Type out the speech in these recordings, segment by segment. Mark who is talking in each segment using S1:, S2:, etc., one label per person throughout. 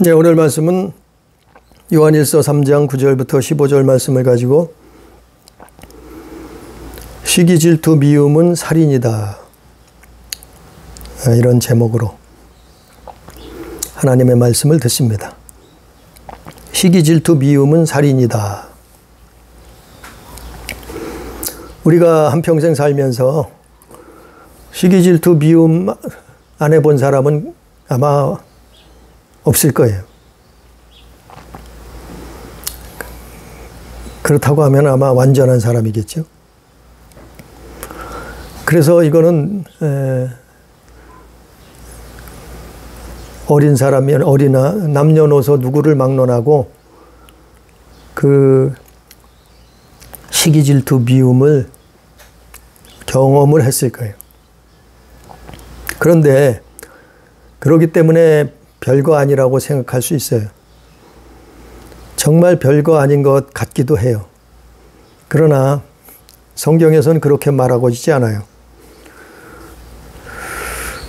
S1: 네, 오늘 말씀은 요한일서 3장 9절부터 15절 말씀을 가지고 시기 질투 미움은 살인이다, 이런 제목으로 하나님의 말씀을 듣습니다. 시기 질투 미움은 살인이다. 우리가 한평생 살면서 시기 질투 미움 안 해본 사람은 아마 없을 거예요. 그렇다고 하면 아마 완전한 사람이겠죠. 그래서 이거는 어린 사람이 어리나 남녀노소 누구를 막론하고 그 시기 질투 미움을 경험을 했을 거예요. 그런데 그렇기 때문에 별거 아니라고 생각할 수 있어요. 정말 별거 아닌 것 같기도 해요. 그러나 성경에서는 그렇게 말하고 있지 않아요.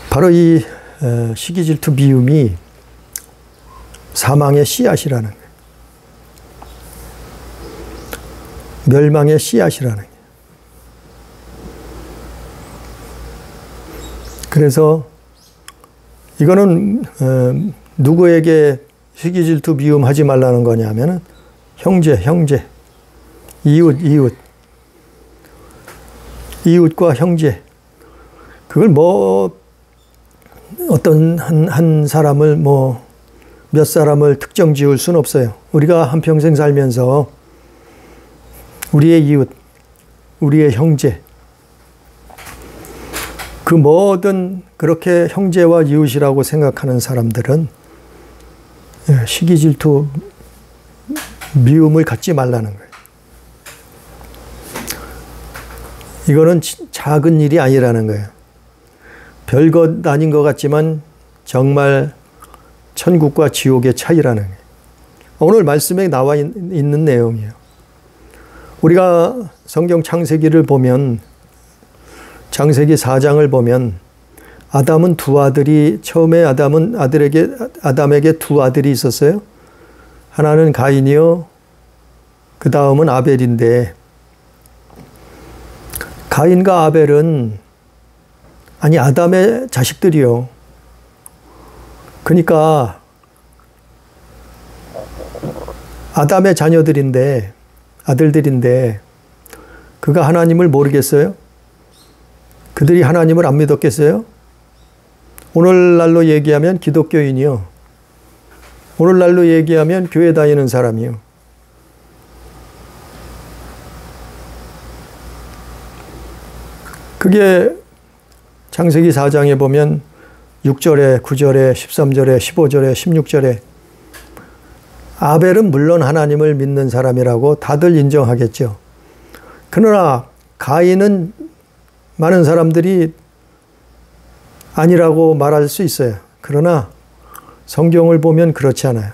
S1: 바로 이 시기 질투 미움이 사망의 씨앗이라는 거예요. 멸망의 씨앗이라는 거예요. 그래서 이거는 누구에게 시기 질투 미움 하지 말라는 거냐면은 형제, 이웃과 형제. 그걸 뭐 어떤 한 사람을 몇 사람을 특정 지을 수는 없어요. 우리가 한평생 살면서 우리의 이웃, 우리의 형제, 그 뭐든 그렇게 형제와 이웃이라고 생각하는 사람들은 시기 질투 미움을 갖지 말라는 거예요. 이거는 작은 일이 아니라는 거예요. 별것 아닌 것 같지만 정말 천국과 지옥의 차이라는 거예요. 오늘 말씀에 나와 있는 내용이에요. 우리가 성경 창세기를 보면, 창세기 4장을 보면 아담은 두 아들이, 처음에 아담에게 두 아들이 있었어요. 하나는 가인이요, 그 다음은 아벨인데, 가인과 아벨은 아담의 자식들이요. 그러니까 아담의 자녀들인데, 아들들인데 그가 하나님을 모르겠어요? 그들이 하나님을 안 믿었겠어요? 오늘날로 얘기하면 기독교인이요. 오늘날로 얘기하면 교회 다니는 사람이요. 그게 창세기 4장에 보면 6절에, 9절에, 13절에, 15절에, 16절에 아벨은 물론 하나님을 믿는 사람이라고 다들 인정하겠죠. 그러나 가인은 많은 사람들이 아니라고 말할 수 있어요. 그러나 성경을 보면 그렇지 않아요.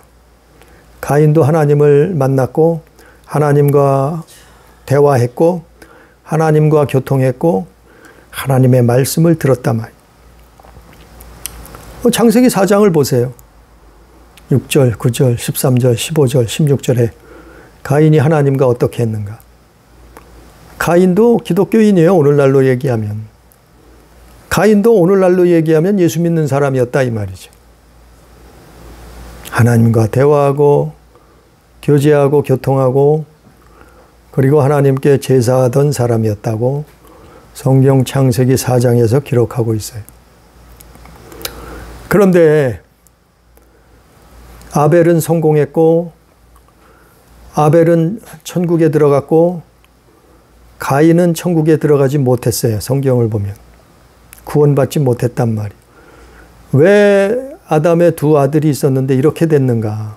S1: 가인도 하나님을 만났고 하나님과 대화했고 하나님과 교통했고 하나님의 말씀을 들었단 말이에요. 창세기 4장을 보세요. 6절, 9절, 13절, 15절, 16절에 가인이 하나님과 어떻게 했는가. 가인도 기독교인이에요. 오늘날로 얘기하면. 가인도 오늘날로 얘기하면 예수 믿는 사람이었다 이 말이죠. 하나님과 대화하고 교제하고 교통하고 그리고 하나님께 제사하던 사람이었다고 성경 창세기 4장에서 기록하고 있어요. 그런데 아벨은 성공했고 아벨은 천국에 들어갔고 가인은 천국에 들어가지 못했어요. 성경을 보면. 구원받지 못했단 말이에요. 왜 아담의 두 아들이 있었는데 이렇게 됐는가?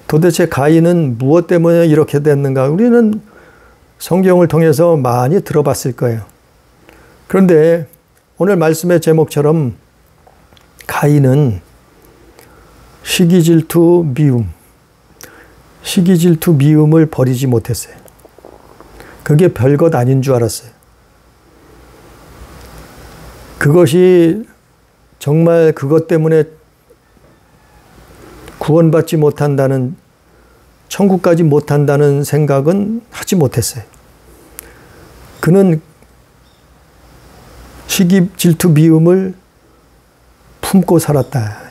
S1: 도대체 가인은 무엇 때문에 이렇게 됐는가? 우리는 성경을 통해서 많이 들어봤을 거예요. 그런데 오늘 말씀의 제목처럼 가인은 시기 질투 미움을 버리지 못했어요. 그게 별것 아닌 줄 알았어요. 그것이 정말 그것 때문에 구원받지 못한다는, 천국까지 못한다는 생각은 하지 못했어요. 그는 시기, 질투, 미움을 품고 살았다.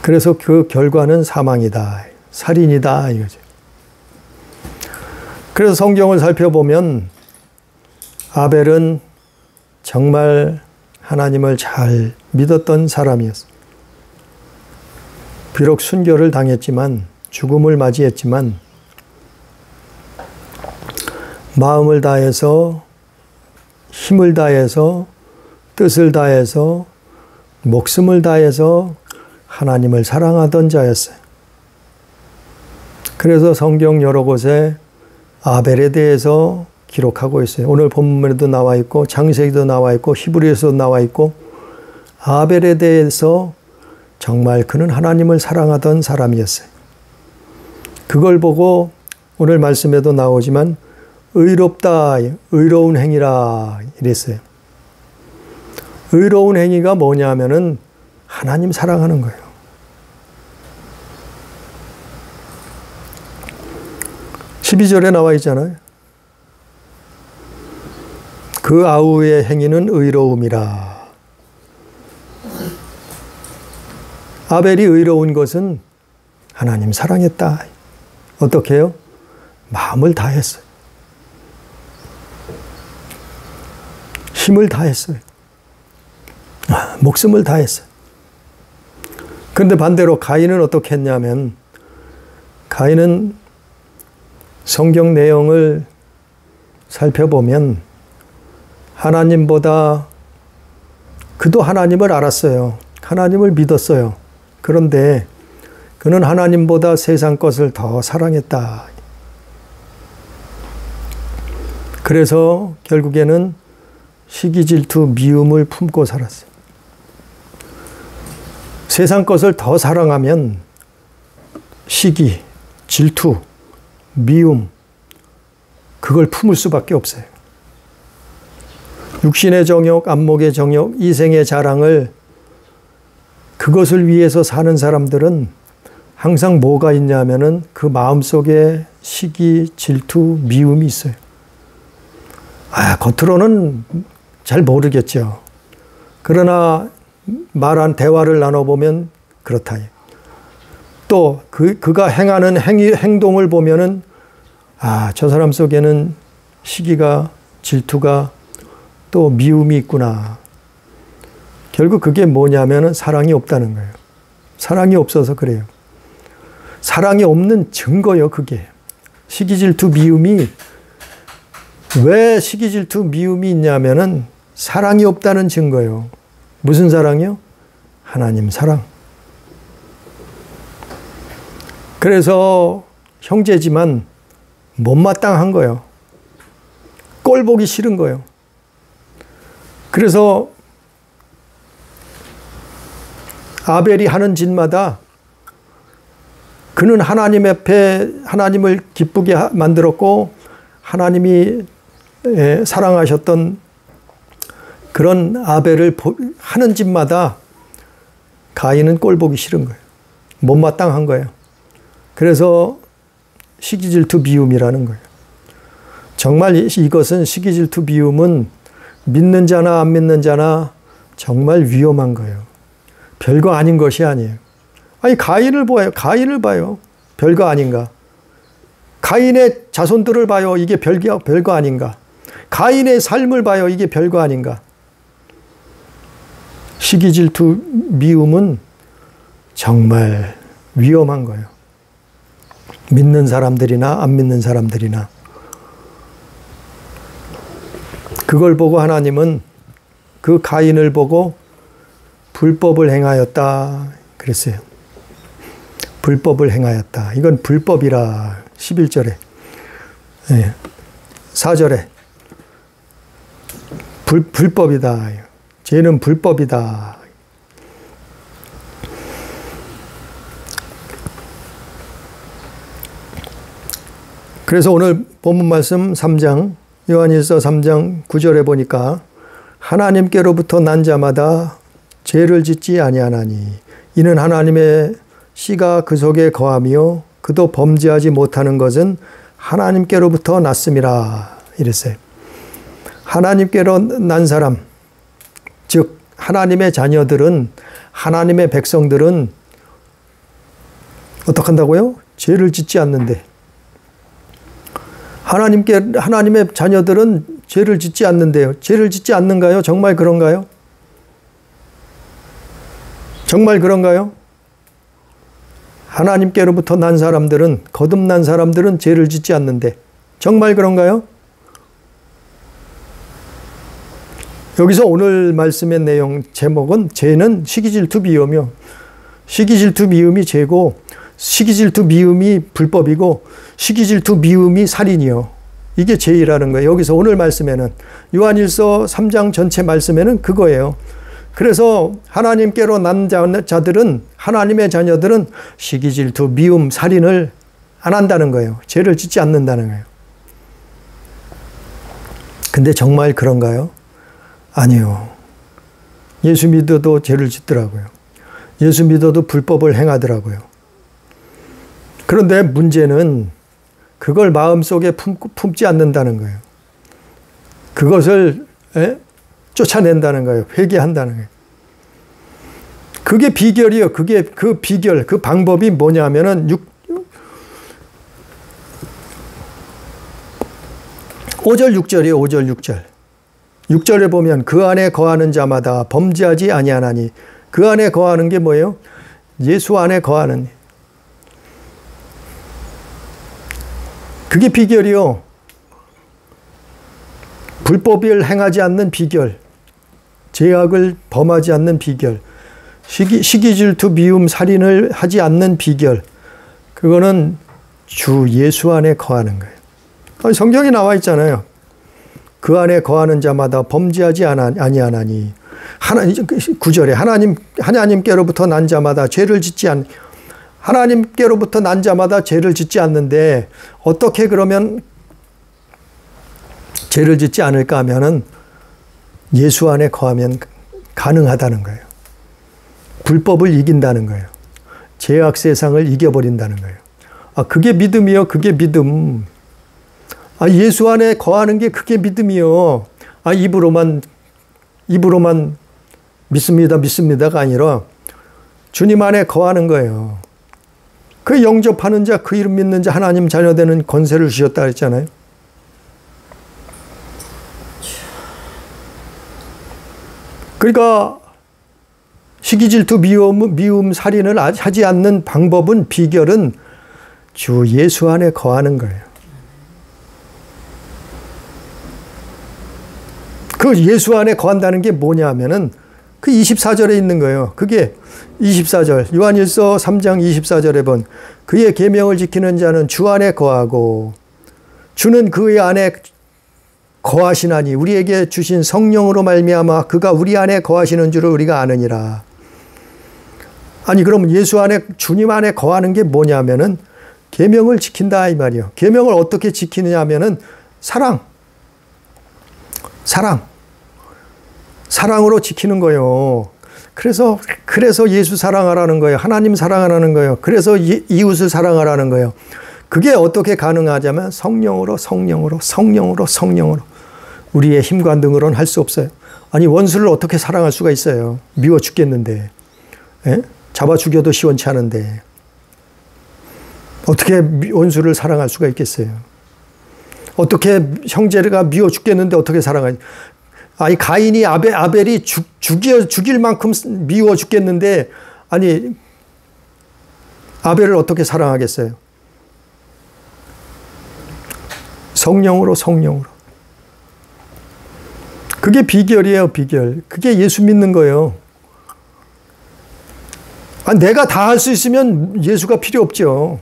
S1: 그래서 그 결과는 사망이다. 살인이다. 이거죠. 그래서 성경을 살펴보면 아벨은 정말 하나님을 잘 믿었던 사람이었어요. 비록 순교를 당했지만, 죽음을 맞이했지만 마음을 다해서, 힘을 다해서, 뜻을 다해서, 목숨을 다해서 하나님을 사랑하던 자였어요. 그래서 성경 여러 곳에 아벨에 대해서 기록하고 있어요. 오늘 본문에도 나와 있고, 창세기도 나와 있고, 히브리서도 나와 있고, 아벨에 대해서 정말 그는 하나님을 사랑하던 사람이었어요. 그걸 보고 오늘 말씀에도 나오지만 의롭다, 의로운 행위라 이랬어요. 의로운 행위가 뭐냐면은 하나님 사랑하는 거예요. (12절에) 나와 있잖아요. 그 아우의 행위는 의로움이라. 아벨이 의로운 것은 하나님 사랑했다. 어떻게 해요? 마음을 다했어요. 힘을 다했어요. 목숨을 다했어요. 그런데 반대로 가인은 어떻게 했냐면, 가인은 성경 내용을 살펴보면 하나님보다, 그도 하나님을 알았어요. 하나님을 믿었어요. 그런데 그는 하나님보다 세상 것을 더 사랑했다. 그래서 결국에는 시기, 질투, 미움을 품고 살았어요. 세상 것을 더 사랑하면 시기, 질투, 미움, 그걸 품을 수밖에 없어요. 육신의 정욕, 안목의 정욕, 이생의 자랑을, 그것을 위해서 사는 사람들은 항상 뭐가 있냐면은 그 마음속에 시기, 질투, 미움이 있어요. 겉으로는 잘 모르겠죠. 그러나 말한 대화를 나눠보면 그렇다. 또 그가 행하는 행동을 보면은 저 사람 속에는 시기가, 질투가, 또 미움이 있구나. 결국 그게 뭐냐면은 사랑이 없다는 거예요. 사랑이 없어서 그래요. 사랑이 없는 증거요, 그게. 시기, 질투, 미움이, 왜 시기, 질투, 미움이 있냐면은 사랑이 없다는 증거예요. 무슨 사랑이요? 하나님 사랑. 그래서 형제지만 못마땅한 거예요. 꼴 보기 싫은 거예요. 그래서 아벨이 하는 짓마다 그는 하나님 앞에 하나님을 기쁘게 만들었고 하나님이 사랑하셨던 그런 아벨을 하는 짓마다 가인은 꼴 보기 싫은 거예요. 못마땅한 거예요. 그래서 시기질투 미움이라는 거예요. 정말 이것은 시기질투 미움은 믿는 자나 안 믿는 자나 정말 위험한 거예요. 별거 아닌 것이 아니에요. 아니 가인을 봐요. 가인을 봐요. 별거 아닌가. 가인의 자손들을 봐요. 이게 별거 아닌가. 가인의 삶을 봐요. 이게 별거 아닌가. 시기질투 미움은 정말 위험한 거예요. 믿는 사람들이나 안 믿는 사람들이나. 그걸 보고 하나님은 그 가인을 보고 불법을 행하였다 그랬어요. 불법을 행하였다. 이건 불법이라 11절에 4절에 불법이다. 죄는 불법이다. 그래서 오늘 본문 말씀 3장 요한일서 3장 9절에 보니까 하나님께로부터 난 자마다 죄를 짓지 아니하나니 이는 하나님의 씨가 그 속에 거하며 그도 범죄하지 못하는 것은 하나님께로부터 났음이라 이랬어요. 하나님께로 난 사람, 즉 하나님의 자녀들은, 하나님의 백성들은 어떻게 한다고요? 죄를 짓지 않는데. 하나님의 자녀들은 죄를 짓지 않는데요. 죄를 짓지 않는가요? 정말 그런가요? 정말 그런가요? 하나님께로부터 난 사람들은, 거듭난 사람들은 죄를 짓지 않는데 정말 그런가요? 여기서 오늘 말씀의 내용 제목은 죄는 시기질투 미음이요. 시기질투 미음이 죄고 시기질투 미음이 불법이고 시기질투 미음이 살인이요. 이게 죄이라는 거예요. 여기서 오늘 말씀에는 요한일서 3장 전체 말씀에는 그거예요. 그래서 하나님께로 난 자들은, 하나님의 자녀들은 시기질투 미움 살인을 안 한다는 거예요. 죄를 짓지 않는다는 거예요. 근데 정말 그런가요? 아니요. 예수 믿어도 죄를 짓더라고요. 예수 믿어도 불법을 행하더라고요. 그런데 문제는 그걸 마음속에 품지 않는다는 거예요. 그것을 쫓아낸다는 거예요. 회개한다는 거예요. 그게 비결이에요. 그게 그 비결, 그 방법이 뭐냐면은 5절 6절이에요. 5절 6절. 6절에 보면 그 안에 거하는 자마다 범죄하지 아니하나니, 그 안에 거하는 게 뭐예요? 예수 안에 거하는. 그게 비결이요. 불법을 행하지 않는 비결, 죄악을 범하지 않는 비결, 시기질투 미움 살인을 하지 않는 비결, 그거는 주 예수 안에 거하는 거예요. 성경에 나와 있잖아요. 그 안에 거하는 자마다 범죄하지 아니하나니. 9절에 하나님께로부터 난 자마다 죄를 짓지 하나님께로부터 난 자마다 죄를 짓지 않는데 어떻게 그러면 죄를 짓지 않을까 하면은 예수 안에 거하면 가능하다는 거예요. 불법을 이긴다는 거예요. 죄악 세상을 이겨버린다는 거예요. 그게 믿음이요. 그게 믿음. 예수 안에 거하는 게 그게 믿음이요. 입으로만 믿습니다가 아니라 주님 안에 거하는 거예요. 그 영접하는 자, 그 이름 믿는 자 하나님 자녀 되는 권세를 주셨다 했잖아요. 그러니까 시기질투 미움 살인을 하지 않는 방법은, 비결은 주 예수 안에 거하는 거예요. 그 예수 안에 거한다는 게 뭐냐 하면은 그 24절에 있는 거예요. 그게 24절, 요한일서 3장 24절에 본 그의 계명을 지키는 자는 주 안에 거하고 주는 그의 안에 거하시나니 우리에게 주신 성령으로 말미암아 그가 우리 안에 거하시는 줄을 우리가 아느니라. 아니 그럼 예수 안에, 주님 안에 거하는 게 뭐냐면은 계명을 지킨다 이 말이에요. 계명을 어떻게 지키느냐 하면은 사랑으로 지키는 거예요. 그래서 예수 사랑하라는 거예요. 하나님 사랑하라는 거예요. 그래서 이웃을 사랑하라는 거예요. 그게 어떻게 가능하냐면 성령으로. 우리의 힘과 능으로는 할 수 없어요. 아니 원수를 어떻게 사랑할 수가 있어요. 미워 죽겠는데. 잡아 죽여도 시원치 않은데. 어떻게 원수를 사랑할 수가 있겠어요. 어떻게 형제가 미워 죽겠는데 어떻게 사랑하지. 아니 가인이 아벨이 죽일 만큼 미워 죽겠는데 아니 아벨을 어떻게 사랑하겠어요. 성령으로. 그게 비결이에요. 비결. 그게 예수 믿는 거예요. 내가 다 할 수 있으면 예수가 필요 없죠.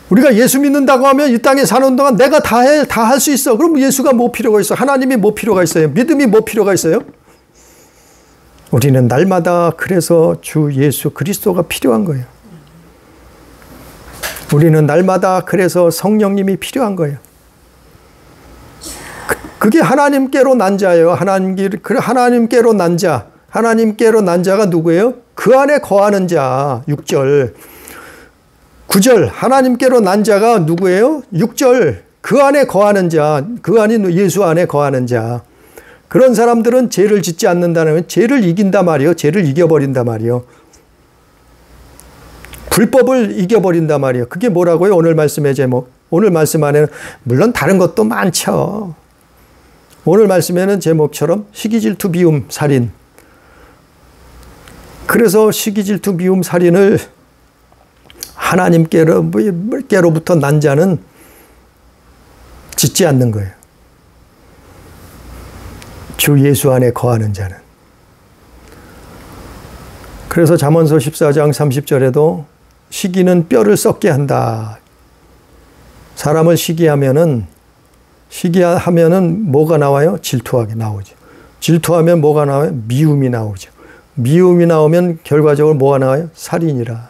S1: 우리가 예수 믿는다고 하면 이 땅에 사는 동안 내가 다 할 수 있어. 그럼 예수가 뭐 필요가 있어? 하나님이 뭐 필요가 있어요? 믿음이 뭐 필요가 있어요? 우리는 날마다 그래서 주 예수 그리스도가 필요한 거예요. 우리는 날마다 그래서 성령님이 필요한 거예요. 그게 하나님께로 난 자예요. 하나님께로 난 자. 하나님께로 난 자가 누구예요? 그 안에 거하는 자. 6절. 9절. 하나님께로 난 자가 누구예요? 6절. 그 안에 거하는 자. 그 안인 예수 안에 거하는 자. 그런 사람들은 죄를 짓지 않는다는, 죄를 이긴다 말이요. 죄를 이겨버린다 말이요. 불법을 이겨버린다 말이요. 그게 뭐라고요? 오늘 말씀의 제목. 오늘 말씀 안에는 물론 다른 것도 많죠. 오늘 말씀에는 제목처럼 시기, 질투, 미움, 살인. 그래서 시기, 질투, 미움, 살인을 하나님께로부터 난 자는 짓지 않는 거예요. 주 예수 안에 거하는 자는. 그래서 잠언서 14장 30절에도 시기는 뼈를 썩게 한다. 사람을 시기하면은 뭐가 나와요? 질투하게 나오죠. 질투하면 뭐가 나와요? 미움이 나오죠. 미움이 나오면 결과적으로 뭐가 나와요? 살인이라.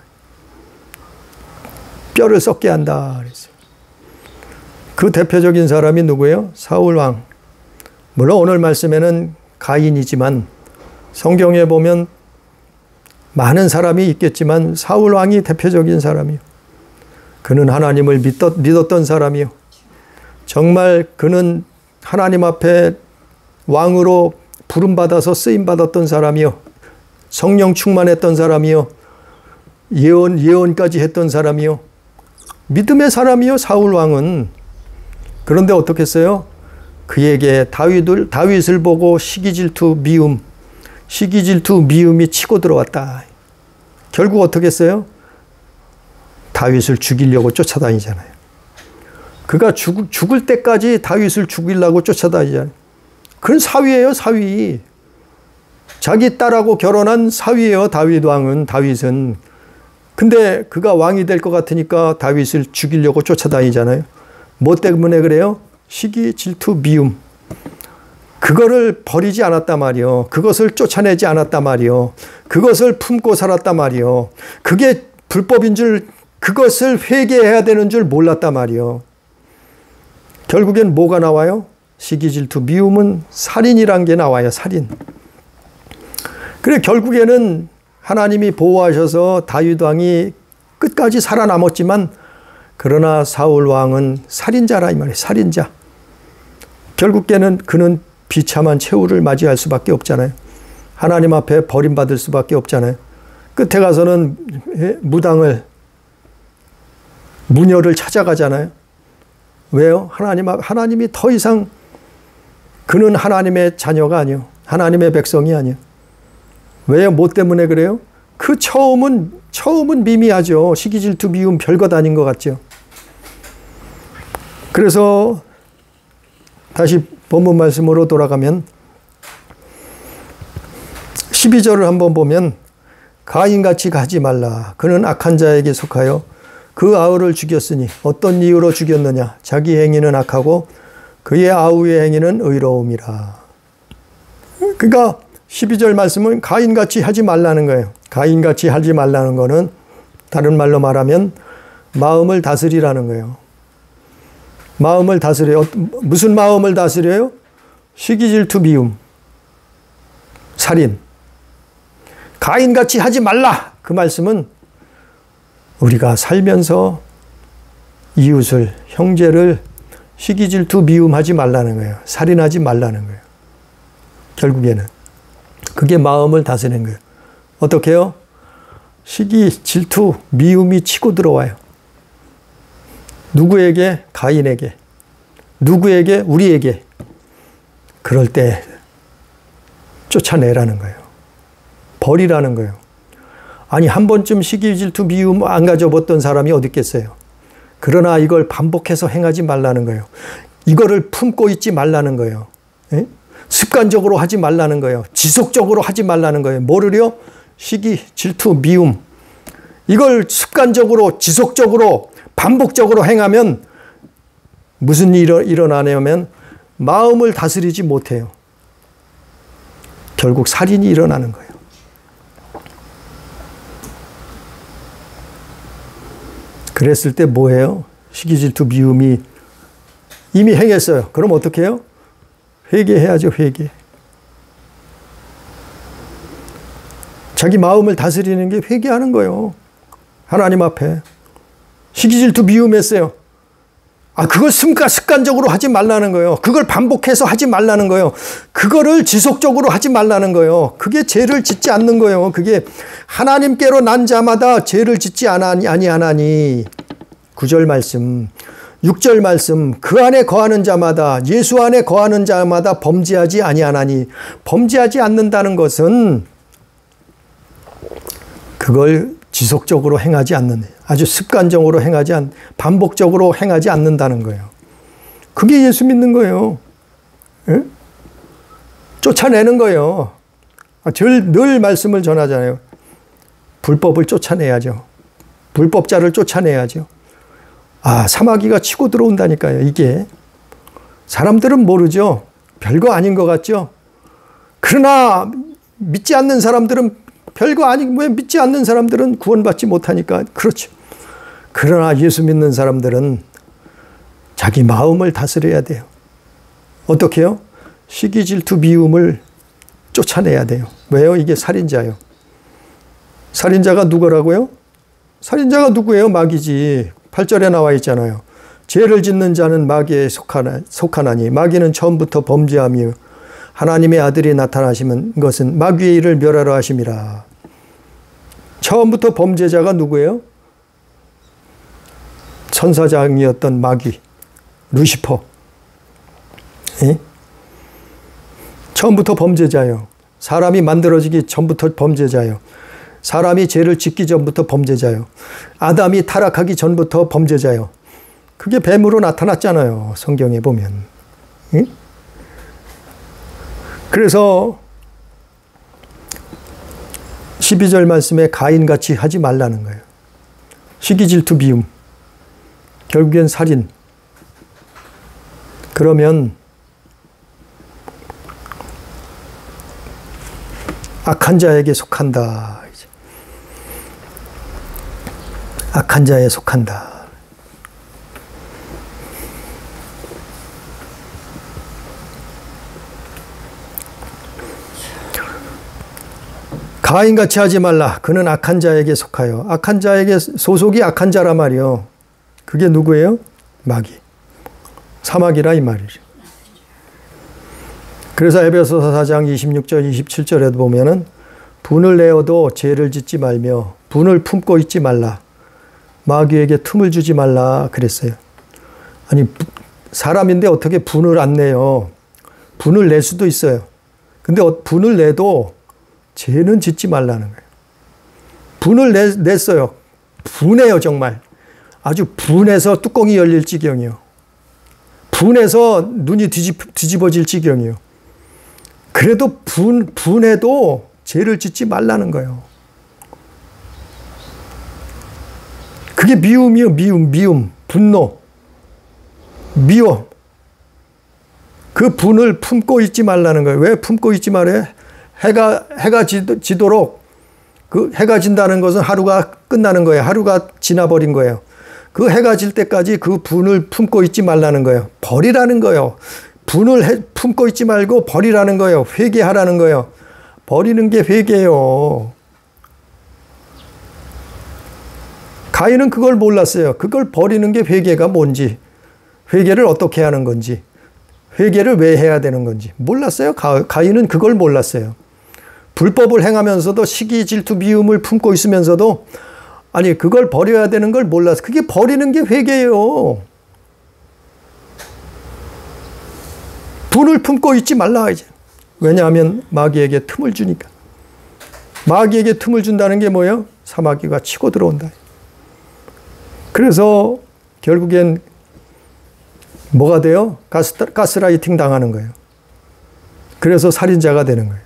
S1: 뼈를 썩게 한다 그랬어요. 그 대표적인 사람이 누구예요? 사울 왕. 물론 오늘 말씀에는 가인이지만 성경에 보면 많은 사람이 있겠지만 사울 왕이 대표적인 사람이요. 그는 하나님을 믿었던 사람이요. 정말 그는 하나님 앞에 왕으로 부름받아서 쓰임받았던 사람이요. 성령 충만했던 사람이요. 예언까지 했던 사람이요. 믿음의 사람이요, 사울 왕은. 그런데 어떻게 했어요? 그에게 다윗을 보고 시기, 질투, 미움이 치고 들어왔다. 결국 어떻게 했어요? 다윗을 죽이려고 쫓아다니잖아요. 그가 죽을 때까지 다윗을 죽이려고 쫓아다니잖아요. 그건 사위예요, 사위. 자기 딸하고 결혼한 사위예요, 다윗은. 근데 그가 왕이 될 것 같으니까 다윗을 죽이려고 쫓아다니잖아요. 뭐 때문에 그래요? 시기, 질투, 미움. 그거를 버리지 않았단 말이요. 그것을 쫓아내지 않았단 말이요. 그것을 품고 살았단 말이요. 그게 불법인 줄, 그것을 회개해야 되는 줄 몰랐단 말이요. 결국엔 뭐가 나와요? 시기, 질투, 미움은 살인이란 게 나와요. 살인. 그래 결국에는 하나님이 보호하셔서 다윗 왕이 끝까지 살아남았지만 그러나 사울 왕은 살인자라 이 말이에요. 살인자. 결국에는 그는 비참한 최후를 맞이할 수밖에 없잖아요. 하나님 앞에 버림받을 수밖에 없잖아요. 끝에 가서는 무녀를 찾아가잖아요. 왜요? 하나님이 더 이상 그는 하나님의 자녀가 아니요. 하나님의 백성이 아니요. 왜요? 뭐 때문에 그래요? 그 처음은 미미하죠. 시기, 질투, 미움 별것 아닌 것 같죠. 그래서 다시 본문 말씀으로 돌아가면 12절을 한번 보면 가인같이 가지 말라. 그는 악한 자에게 속하여 그 아우를 죽였으니 어떤 이유로 죽였느냐. 자기 행위는 악하고 그의 아우의 행위는 의로움이라. 그러니까 12절 말씀은 가인같이 하지 말라는 거예요. 가인같이 하지 말라는 거는 다른 말로 말하면 마음을 다스리라는 거예요. 마음을 다스려요. 무슨 마음을 다스려요? 시기, 질투, 미움, 살인. 가인같이 하지 말라. 그 말씀은 우리가 살면서 이웃을, 형제를 시기, 질투, 미움하지 말라는 거예요. 살인하지 말라는 거예요. 결국에는. 그게 마음을 다스리는 거예요. 어떻게 해요? 시기, 질투, 미움이 치고 들어와요. 누구에게? 가인에게. 누구에게? 우리에게. 그럴 때 쫓아내라는 거예요. 버리라는 거예요. 아니 한 번쯤 시기, 질투, 미움 안 가져봤던 사람이 어디 있겠어요. 그러나 이걸 반복해서 행하지 말라는 거예요. 이거를 품고 있지 말라는 거예요. 에? 습관적으로 하지 말라는 거예요. 지속적으로 하지 말라는 거예요. 뭐를요? 시기, 질투, 미움. 이걸 습관적으로, 지속적으로, 반복적으로 행하면 무슨 일이 일어나냐면 마음을 다스리지 못해요. 결국 살인이 일어나는 거예요. 그랬을 때 뭐예요? 시기, 질투, 미움이 이미 행했어요. 그럼 어떻게 해요? 회개해야죠, 회개. 자기 마음을 다스리는 게 회개하는 거예요. 하나님 앞에. 시기 질투 미움했어요. 그걸 습관적으로 하지 말라는 거예요. 그걸 반복해서 하지 말라는 거예요. 그거를 지속적으로 하지 말라는 거예요. 그게 죄를 짓지 않는 거예요. 그게 하나님께로 난 자마다 죄를 짓지 아니하나니. 9절 말씀, 6절 말씀, 그 안에 거하는 자마다, 예수 안에 거하는 자마다 범죄하지 아니하나니. 범죄하지 않는다는 것은 그걸 지속적으로 행하지 않는, 아주 습관적으로 반복적으로 행하지 않는다는 거예요. 그게 예수 믿는 거예요. 예? 쫓아내는 거예요. 늘 말씀을 전하잖아요. 불법을 쫓아내야죠. 불법자를 쫓아내야죠. 사마귀가 치고 들어온다니까요. 이게 사람들은 모르죠. 별거 아닌 것 같죠. 그러나 믿지 않는 사람들은 별거 아니고 왜 믿지 않는 사람들은 구원받지 못하니까 그렇죠. 그러나 예수 믿는 사람들은 자기 마음을 다스려야 돼요. 어떻게 해요? 시기 질투 미움을 쫓아내야 돼요. 왜요? 이게 살인자예요. 살인자가 누구라고요? 살인자가 누구예요? 마귀지. 8절에 나와 있잖아요. 죄를 짓는 자는 마귀에 속하나니 마귀는 처음부터 범죄하며 하나님의 아들이 나타나시는 것은 마귀의 일을 멸하러 하심이라. 처음부터 범죄자가 누구예요? 천사장이었던 마귀, 루시퍼. 예? 처음부터 범죄자예요. 사람이 만들어지기 전부터 범죄자예요. 사람이 죄를 짓기 전부터 범죄자예요. 아담이 타락하기 전부터 범죄자예요. 그게 뱀으로 나타났잖아요. 성경에 보면. 예? 그래서 12절 말씀에 가인같이 하지 말라는 거예요. 시기 질투 미움. 결국엔 살인. 그러면 악한 자에게 속한다. 악한 자에 속한다. 가인같이 하지 말라. 그는 악한 자에게 속하여. 악한 자에게 소속이 악한 자라 말이요. 그게 누구예요? 마귀. 사마귀라 이 말이죠. 그래서 에베소서 4장 26절 27절에도 보면은 분을 내어도 죄를 짓지 말며 분을 품고 있지 말라. 마귀에게 틈을 주지 말라 그랬어요. 아니 사람인데 어떻게 분을 안 내요? 분을 낼 수도 있어요. 근데 분을 내도 죄는 짓지 말라는 거예요. 분을 냈어요. 분해요 정말. 아주 분해서 뚜껑이 열릴 지경이요. 분해서 눈이 뒤집어질 지경이요. 그래도 분해도 죄를 짓지 말라는 거예요. 그게 미움이요. 미움, 분노, 미워. 그 분을 품고 있지 말라는 거예요. 왜 품고 있지 말아요? 해가 지도록, 그 해가 진다는 것은 하루가 끝나는 거예요. 하루가 지나버린 거예요. 그 해가 질 때까지 그 분을 품고 있지 말라는 거예요. 버리라는 거예요. 분을 품고 있지 말고 버리라는 거예요. 회개하라는 거예요. 버리는 게 회개예요. 가인은 그걸 몰랐어요. 그걸 버리는 게 회개가 뭔지, 회개를 어떻게 하는 건지, 회개를 왜 해야 되는 건지 몰랐어요. 가인은 그걸 몰랐어요. 불법을 행하면서도 시기, 질투, 미움을 품고 있으면서도 아니 그걸 버려야 되는 걸 몰랐어요. 그게 버리는 게 회개예요. 분을 품고 있지 말라 이제. 왜냐하면 마귀에게 틈을 주니까. 마귀에게 틈을 준다는 게 뭐예요? 사마귀가 치고 들어온다. 그래서 결국엔 뭐가 돼요? 가스라이팅 당하는 거예요. 그래서 살인자가 되는 거예요.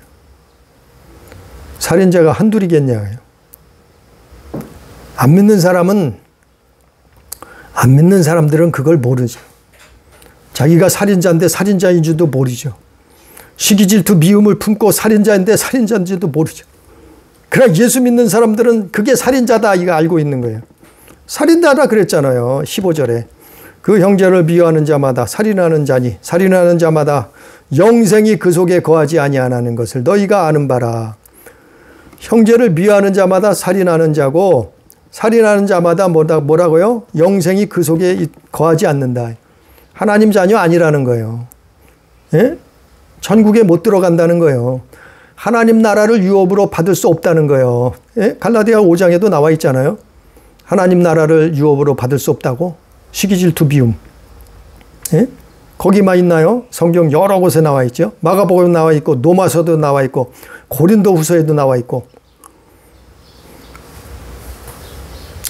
S1: 살인자가 한둘이겠냐고요. 안 믿는 사람들은 그걸 모르죠. 자기가 살인자인데 살인자인 줄도 모르죠. 시기질투 미움을 품고 살인자인데 살인자인지도 모르죠. 그러나 예수 믿는 사람들은 그게 살인자다 이거 알고 있는 거예요. 살인자라 그랬잖아요. 15절에. 그 형제를 미워하는 자마다 살인하는 자니 살인하는 자마다 영생이 그 속에 거하지 아니하는 것을 너희가 아는 바라. 형제를 미워하는 자마다 살인하는 자고 살인하는 자마다 뭐라고요? 영생이 그 속에 거하지 않는다. 하나님 자녀 아니라는 거예요. 예? 천국에 못 들어간다는 거예요. 하나님 나라를 유업으로 받을 수 없다는 거예요. 예? 갈라디아 5장에도 나와 있잖아요. 하나님 나라를 유업으로 받을 수 없다고. 시기 질투 미움. 예? 거기만 있나요? 성경 여러 곳에 나와 있죠. 마가복음에 나와 있고 로마서도 나와 있고 고린도 후서에도 나와 있고.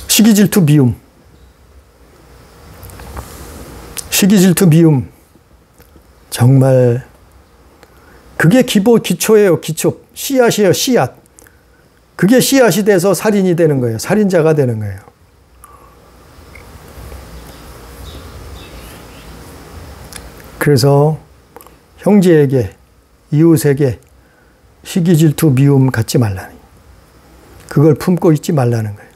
S1: 시기 질투 미움. 시기 질투 미움. 정말 그게 기초예요. 기초. 씨앗이에요. 씨앗. 그게 씨앗이 돼서 살인이 되는 거예요. 살인자가 되는 거예요. 그래서 형제에게, 이웃에게 시기 질투 미움 갖지 말라니. 그걸 품고 있지 말라는 거예요.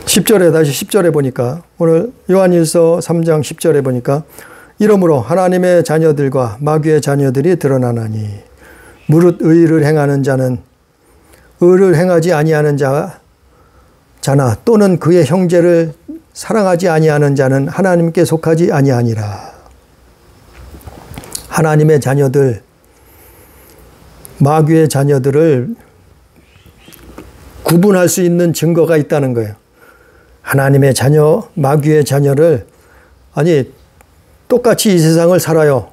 S1: 10절에 다시 10절에 보니까 오늘 요한일서 3장 10절에 보니까 이러므로 하나님의 자녀들과 마귀의 자녀들이 드러나나니 무릇 의를 행하는 자는 의를 행하지 아니하는 자나 또는 그의 형제를 사랑하지 아니하는 자는 하나님께 속하지 아니하니라. 하나님의 자녀들, 마귀의 자녀들을 구분할 수 있는 증거가 있다는 거예요. 하나님의 자녀, 마귀의 자녀를 똑같이 이 세상을 살아요.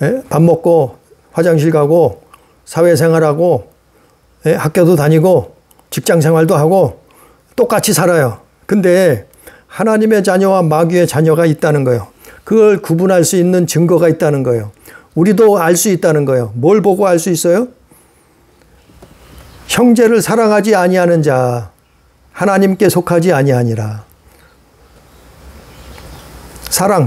S1: 예? 밥 먹고 화장실 가고 사회생활하고 학교도 다니고 직장생활도 하고 똑같이 살아요. 근데 하나님의 자녀와 마귀의 자녀가 있다는 거예요. 그걸 구분할 수 있는 증거가 있다는 거예요. 우리도 알 수 있다는 거예요. 뭘 보고 알 수 있어요? 형제를 사랑하지 아니하는 자 하나님께 속하지 아니하니라. 사랑.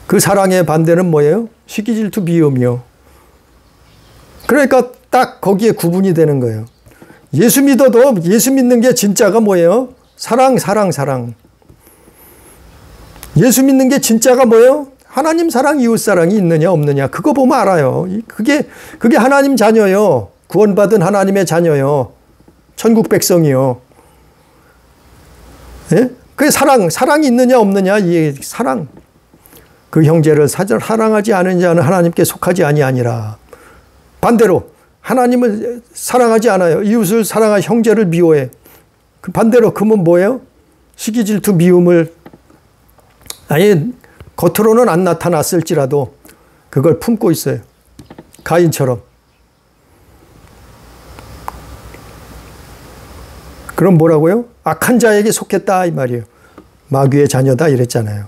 S1: 그 사랑의 반대는 뭐예요? 시기 질투 미움이요. 그러니까 딱 거기에 구분이 되는 거예요. 예수 믿어도 예수 믿는 게 진짜가 뭐예요? 사랑. 예수 믿는 게 진짜가 뭐예요? 하나님 사랑, 이웃 사랑이 있느냐 없느냐 그거 보면 알아요. 그게 하나님 자녀요. 구원받은 하나님의 자녀요. 천국 백성이요. 예? 그게 사랑이 있느냐 없느냐 이 사랑. 그 형제를 사랑하지 않은 자는 하나님께 속하지 아니하니라. 반대로 하나님을 사랑하지 않아요. 이웃을 사랑하여 형제를 미워해. 그 반대로 그러면 뭐예요? 시기 질투 미움을 겉으로는 안 나타났을지라도 그걸 품고 있어요. 가인처럼. 그럼 뭐라고요? 악한 자에게 속했다 이 말이에요. 마귀의 자녀다 이랬잖아요.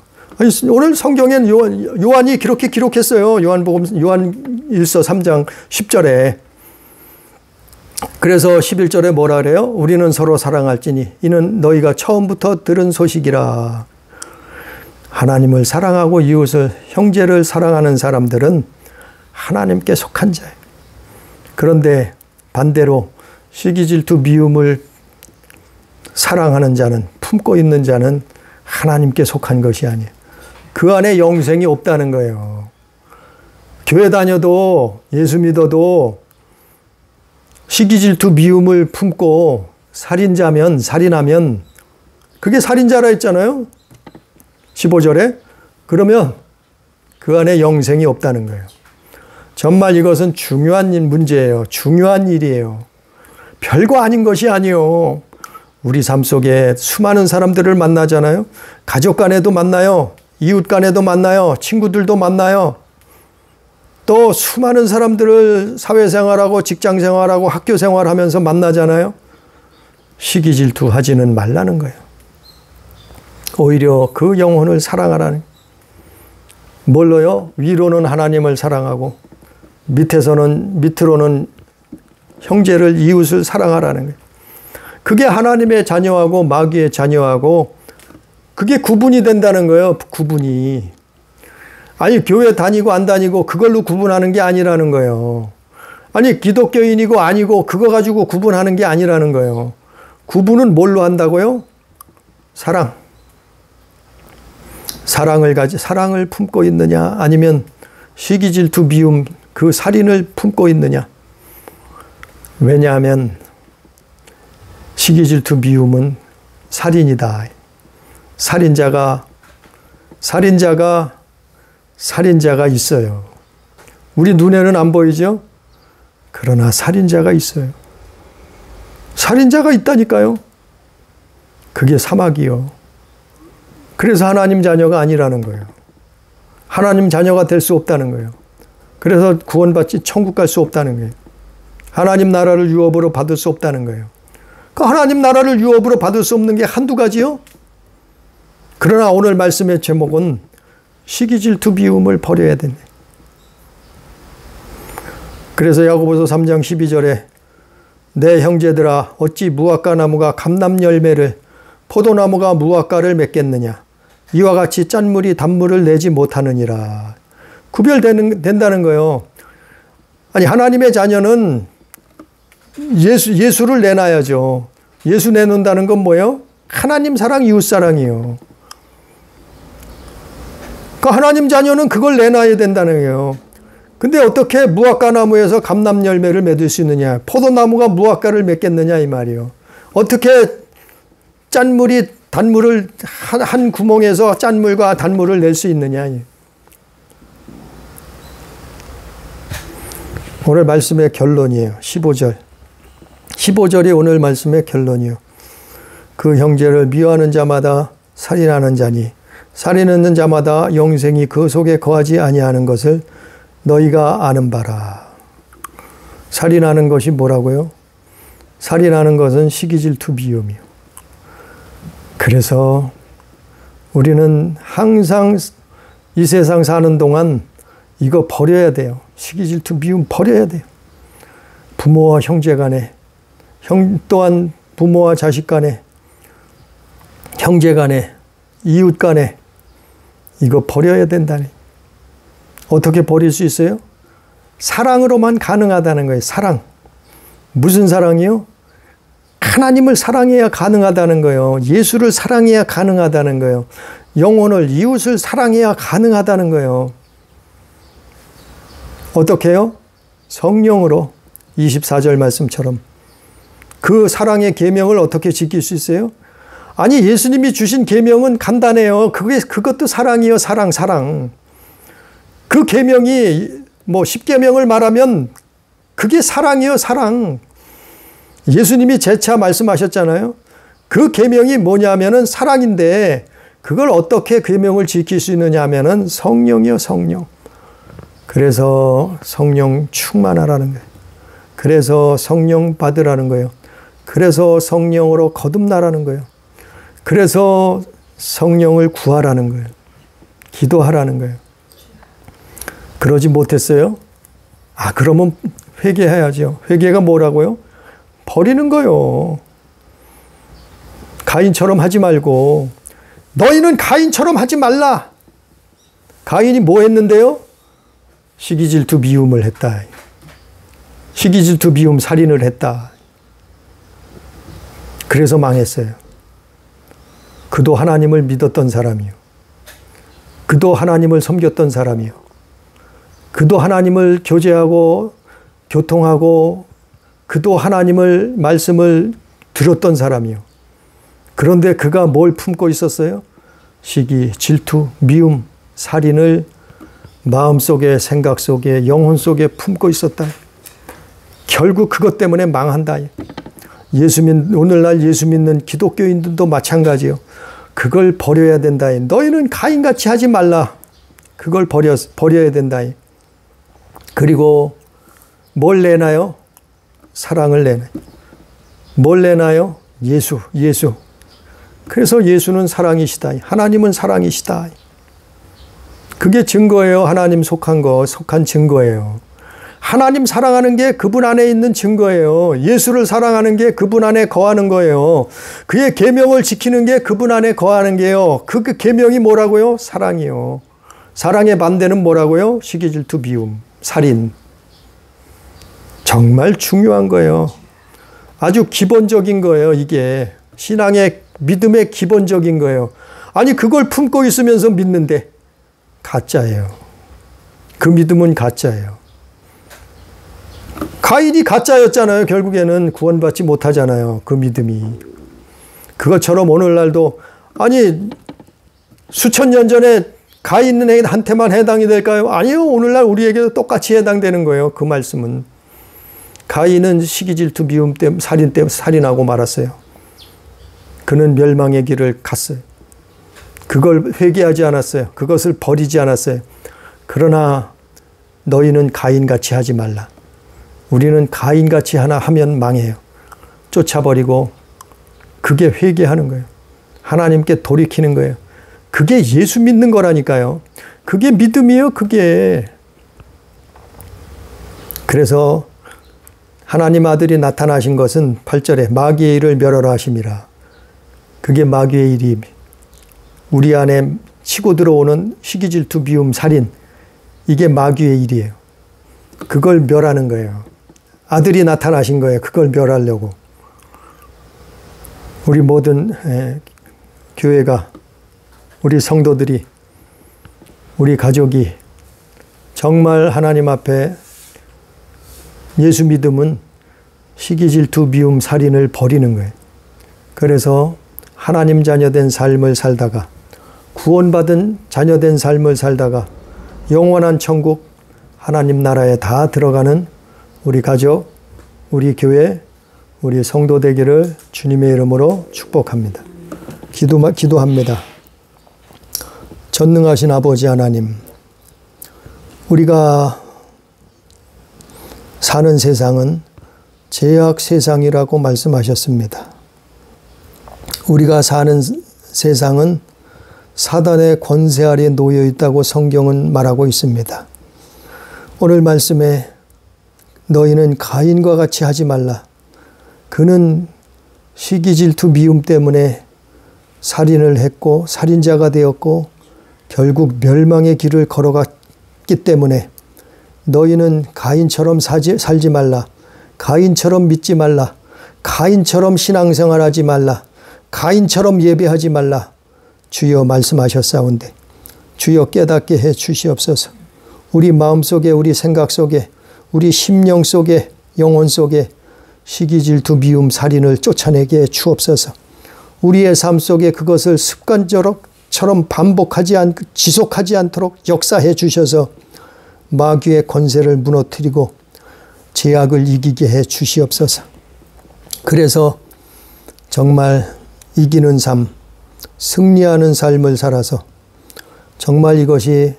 S1: 오늘 성경엔 요한이 그렇게 기록했어요. 요한일서 3장 10절에. 그래서 11절에 뭐라 그래요? 우리는 서로 사랑할지니 이는 너희가 처음부터 들은 소식이라. 하나님을 사랑하고 이웃을 형제를 사랑하는 사람들은 하나님께 속한 자예요. 그런데 반대로 시기 질투 미움을 사랑하는 자는 품고 있는 자는 하나님께 속한 것이 아니에요. 그 안에 영생이 없다는 거예요. 교회 다녀도 예수 믿어도 시기 질투 미움을 품고 살인하면 그게 살인자라 했잖아요. 15절에. 그러면 그 안에 영생이 없다는 거예요. 정말 이것은 중요한 문제예요. 중요한 일이에요. 별거 아닌 것이 아니에요. 우리 삶 속에 수많은 사람들을 만나잖아요. 가족 간에도 만나요. 이웃 간에도 만나요. 친구들도 만나요. 또 수많은 사람들을 사회생활하고 직장생활하고 학교생활하면서 만나잖아요. 시기 질투하지는 말라는 거예요. 오히려 그 영혼을 사랑하라는. 뭘로요? 위로는 하나님을 사랑하고 밑으로는 형제를 이웃을 사랑하라는 거예요. 그게 하나님의 자녀하고 마귀의 자녀하고 그게 구분이 된다는 거예요. 구분이. 교회 다니고 안 다니고 그걸로 구분하는 게 아니라는 거예요. 기독교인이고 아니고 그거 가지고 구분하는 게 아니라는 거예요. 구분은 뭘로 한다고요? 사랑을 품고 있느냐 아니면 시기 질투 미움 그 살인을 품고 있느냐? 왜냐하면 시기 질투 미움은 살인이다. 살인자가 있어요. 우리 눈에는 안 보이죠? 그러나 살인자가 있어요. 살인자가 있다니까요. 그게 사막이요. 그래서 하나님 자녀가 아니라는 거예요. 하나님 자녀가 될 수 없다는 거예요. 그래서 구원받지 천국 갈 수 없다는 거예요. 하나님 나라를 유업으로 받을 수 없다는 거예요. 그 하나님 나라를 유업으로 받을 수 없는 게 한두 가지요? 그러나 오늘 말씀의 제목은 시기 질투 미움을 버려야 된다. 그래서 야고보서 3장 12절에 내 형제들아 어찌 무화과 나무가 감람 열매를 포도나무가 무화과를 맺겠느냐 이와 같이 짠물이 단물을 내지 못하느니라. 구별된다는 거예요. 아니 하나님의 자녀는 예수를 내놔야죠. 예수 내놓는다는 건 뭐예요? 하나님 사랑 이웃 사랑이요. 그러니까 하나님 자녀는 그걸 내놔야 된다는 거예요. 근데 어떻게 무화과 나무에서 감람 열매를 맺을 수 있느냐? 포도나무가 무화과를 맺겠느냐 이 말이요. 어떻게 짠물이 단물을 한 구멍에서 짠물과 단물을 낼 수 있느냐? 오늘 말씀의 결론이에요. 15절. 15절이 오늘 말씀의 결론이요. 그 형제를 미워하는 자마다 살인하는 자니 살인하는 자마다 영생이 그 속에 거하지 아니하는 것을 너희가 아는 바라. 살인하는 것이 뭐라고요? 살인하는 것은 시기 질투 미움이요. 그래서 우리는 항상 이 세상 사는 동안 이거 버려야 돼요. 시기 질투 미움 버려야 돼요. 부모와 형제 간에, 또한 부모와 자식 간에, 형제 간에, 이웃 간에 이거 버려야 된다니. 어떻게 버릴 수 있어요? 사랑으로만 가능하다는 거예요. 사랑. 무슨 사랑이요? 하나님을 사랑해야 가능하다는 거예요. 예수를 사랑해야 가능하다는 거예요. 영혼을, 이웃을 사랑해야 가능하다는 거예요. 어떻게 해요? 성령으로 24절 말씀처럼 그 사랑의 계명을 어떻게 지킬 수 있어요? 아니 예수님이 주신 계명은 간단해요. 그것도 사랑이요. 사랑. 그 계명이 뭐 10계명을 말하면 그게 사랑이요. 사랑. 예수님이 재차 말씀하셨잖아요. 그 계명이 뭐냐면은 사랑인데 그걸 어떻게 계명을 지킬 수 있느냐 하면은 성령이요. 성령. 그래서 성령 충만하라는 거예요. 그래서 성령 받으라는 거예요. 그래서 성령으로 거듭나라는 거예요. 그래서 성령을 구하라는 거예요. 기도하라는 거예요. 그러지 못했어요? 그러면 회개해야죠. 회개가 뭐라고요? 버리는 거요. 가인처럼 하지 말고 너희는 가인처럼 하지 말라. 가인이 뭐 했는데요? 시기 질투 미움을 했다. 시기 질투 미움 살인을 했다. 그래서 망했어요. 그도 하나님을 믿었던 사람이요. 그도 하나님을 섬겼던 사람이요. 그도 하나님을 교제하고 교통하고 그도 하나님을 말씀을 들었던 사람이요. 그런데 그가 뭘 품고 있었어요? 시기, 질투, 미움, 살인을 마음속에, 생각 속에, 영혼 속에 품고 있었다. 결국 그것 때문에 망한다. 오늘날 예수 믿는 기독교인들도 마찬가지요. 그걸 버려야 된다. 너희는 가인같이 하지 말라. 그걸 버려야 된다. 그리고 뭘 내나요? 사랑을 내나요. 뭘 내나요? 예수. 그래서 예수는 사랑이시다. 하나님은 사랑이시다. 그게 증거예요. 하나님 속한 증거예요. 하나님 사랑하는 게 그분 안에 있는 증거예요. 예수를 사랑하는 게 그분 안에 거하는 거예요. 그의 계명을 지키는 게 그분 안에 거하는 게요. 그 계명이 뭐라고요? 사랑이요. 사랑의 반대는 뭐라고요? 시기, 질투, 미움, 살인. 정말 중요한 거예요. 아주 기본적인 거예요. 이게 신앙의 믿음의 기본적인 거예요. 아니 그걸 품고 있으면서 믿는데 가짜예요. 그 믿음은 가짜예요. 가인이 가짜였잖아요. 결국에는 구원받지 못하잖아요. 그 믿음이. 그것처럼 오늘날도 아니 수천 년 전에 가인한테만 해당이 될까요? 아니요. 오늘날 우리에게도 똑같이 해당되는 거예요. 그 말씀은. 가인은 시기 질투 미움 때문에 살인 때문에 살인하고 말았어요. 그는 멸망의 길을 갔어요. 그걸 회개하지 않았어요. 그것을 버리지 않았어요. 그러나 너희는 가인같이 하지 말라. 우리는 가인같이 하나 하면 망해요. 쫓아버리고 그게 회개하는 거예요. 하나님께 돌이키는 거예요. 그게 예수 믿는 거라니까요. 그게 믿음이에요. 그게. 그래서 하나님 아들이 나타나신 것은 8절에 마귀의 일을 멸하라 하심이라. 그게 마귀의 일이 우리 안에 치고 들어오는 시기 질투 미움 살인, 이게 마귀의 일이에요. 그걸 멸하는 거예요. 아들이 나타나신 거예요. 그걸 멸하려고. 우리 모든 교회가, 우리 성도들이, 우리 가족이 정말 하나님 앞에 예수 믿음은 시기 질투 미움 살인을 버리는 거예요. 그래서 하나님 자녀된 삶을 살다가, 구원받은 자녀된 삶을 살다가 영원한 천국 하나님 나라에 다 들어가는 우리 가족, 우리 교회, 우리 성도 되기를 주님의 이름으로 축복합니다. 기도합니다. 전능하신 아버지 하나님, 우리가 사는 세상은 죄악 세상이라고 말씀하셨습니다. 우리가 사는 세상은 사단의 권세 아래 놓여 있다고 성경은 말하고 있습니다. 오늘 말씀에 너희는 가인과 같이 하지 말라. 그는 시기 질투 미움 때문에 살인을 했고 살인자가 되었고 결국 멸망의 길을 걸어갔기 때문에 너희는 가인처럼 살지 말라. 가인처럼 믿지 말라. 가인처럼 신앙생활하지 말라. 가인처럼 예배하지 말라. 주여 말씀하셨사온데 주여 깨닫게 해 주시옵소서. 우리 마음속에, 우리 생각 속에, 우리 심령 속에, 영혼 속에 시기 질투 미움 살인을 쫓아내게 해 주옵소서. 우리의 삶 속에 그것을 습관처럼 반복하지 않고 지속하지 않도록 역사해 주셔서 마귀의 권세를 무너뜨리고 죄악을 이기게 해 주시옵소서. 그래서 정말 이기는 삶, 승리하는 삶을 살아서 정말 이것이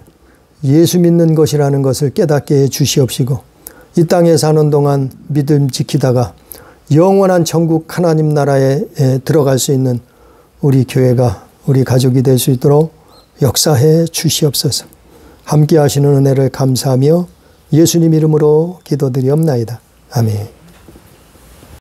S1: 예수 믿는 것이라는 것을 깨닫게 해 주시옵시고 이 땅에 사는 동안 믿음 지키다가 영원한 천국 하나님 나라에 들어갈 수 있는 우리 교회가, 우리 가족이 될 수 있도록 역사해 주시옵소서. 함께 하시는 은혜를 감사하며 예수님 이름으로 기도드리옵나이다. 아멘.